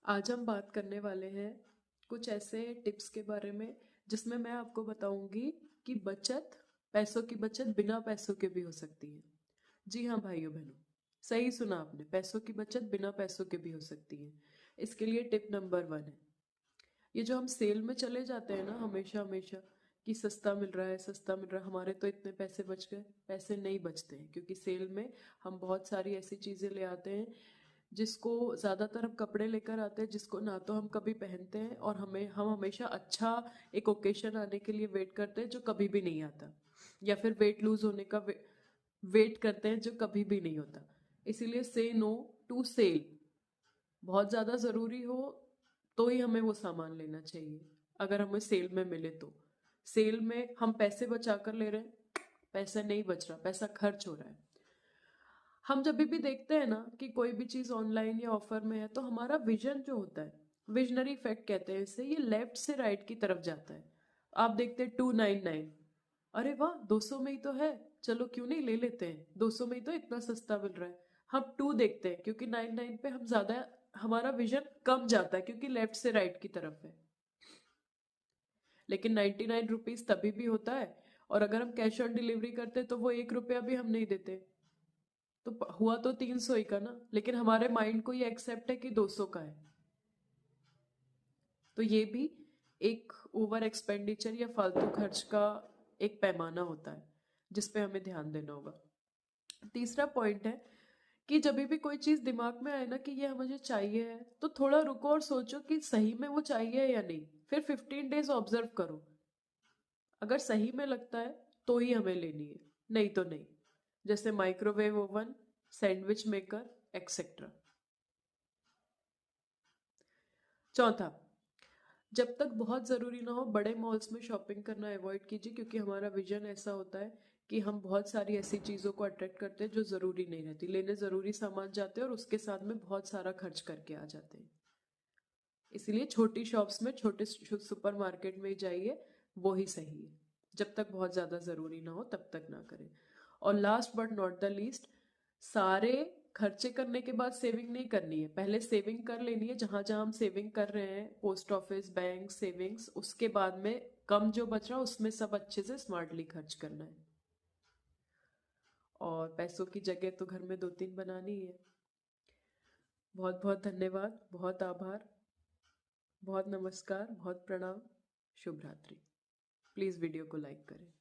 आज हम बात करने वाले हैं कुछ ऐसे टिप्स के बारे में जिसमें मैं आपको बताऊंगी कि बचत, पैसों की बचत बिना पैसों के भी हो सकती है। जी हाँ भाइयों बहनों, सही सुना आपने, पैसों की बचत बिना पैसों के भी हो सकती है। इसके लिए टिप नंबर 1 है, ये जो हम सेल में चले जाते हैं ना हमेशा हमेशा कि सस्ता मिल रहा है, सस्ता मिल रहा है, हमारे तो इतने पैसे बच गए। पैसे नहीं बचते हैं, क्योंकि सेल में हम बहुत सारी ऐसी चीज़ें ले आते हैं जिसको ज़्यादातर हम कपड़े लेकर आते हैं जिसको ना तो हम कभी पहनते हैं, और हम हमेशा अच्छा एक ओकेशन आने के लिए वेट करते हैं जो कभी भी नहीं आता, या फिर वेट लूज होने का वेट करते हैं जो कभी भी नहीं होता। इसीलिए से नो टू सेल। बहुत ज़्यादा ज़रूरी हो तो ही हमें वो सामान लेना चाहिए। अगर हमें सेल में मिले तो, सेल में हम पैसे बचा कर ले रहे हैं, पैसा नहीं बच रहा, पैसा खर्च हो रहा है। हम जब भी देखते हैं ना कि कोई भी चीज़ ऑनलाइन या ऑफर में है, तो हमारा विजन जो होता है, विजनरी इफेक्ट कहते हैं इसे, ये लेफ्ट से राइट की तरफ जाता है। आप देखते हैं 299, अरे वाह 200 में ही तो है, चलो क्यों नहीं ले लेते हैं, 200 में ही तो इतना सस्ता मिल रहा है। हम 2 देखते हैं क्योंकि 99 पे हम ज्यादा, हमारा विजन कम जाता है क्योंकि लेफ्ट से राइट की तरफ है। लेकिन 99 रुपीज तभी भी होता है, और अगर हम कैश ऑन डिलीवरी करते तो वो 1 रुपया भी हम नहीं देते। तो हुआ तो 300 ही का ना, लेकिन हमारे माइंड को ये एक्सेप्ट है कि 200 का है। तो ये भी एक ओवर एक्सपेंडिचर या फालतू खर्च का एक पैमाना होता है जिसपे हमें ध्यान देना होगा। तीसरा पॉइंट है कि जब भी कोई चीज दिमाग में आए ना कि ये मुझे चाहिए है, तो थोड़ा रुको और सोचो कि सही में वो चाहिए या नहीं। फिर 15 डेज ऑब्जर्व करो, अगर सही में लगता है तो ही हमें लेनी है, नहीं तो नहीं। जैसे microwave oven, sandwich maker, etcetera. चौथा, जब तक बहुत ज़रूरी ना हो बड़े मॉल्स में शॉपिंग करना अवॉइड कीजिए, क्योंकि हमारा विजन ऐसा होता है कि हम बहुत सारी ऐसी चीज़ों को अट्रैक्ट करते हैं जो ज़रूरी नहीं रहती। लेने ज़रूरी सामान जाते हैं और उसके साथ में बहुत सारा खर्च करके आ जाते हैं। इसलिए छोटी शॉप्स में, छोटे सुपर मार्केट में ही जाइए, वो ही सही है। जब तक बहुत ज़्यादा ज़रूरी ना हो तब तक ना करें। और last but not the least, सारे खर्चे करने के बाद सेविंग नहीं करनी है, पहले सेविंग कर लेनी है जहां जहां हम सेविंग कर रहे हैं, पोस्ट ऑफिस, बैंक, सेविंग्स। उसके बाद में कम जो बच रहा है उसमें सब अच्छे से स्मार्टली खर्च करना है। और पैसों की जगह तो घर में 2-3 बनानी ही है। बहुत बहुत धन्यवाद, बहुत आभार, बहुत नमस्कार, बहुत प्रणाम, शुभ रात्रि। प्लीज़ वीडियो को लाइक करें।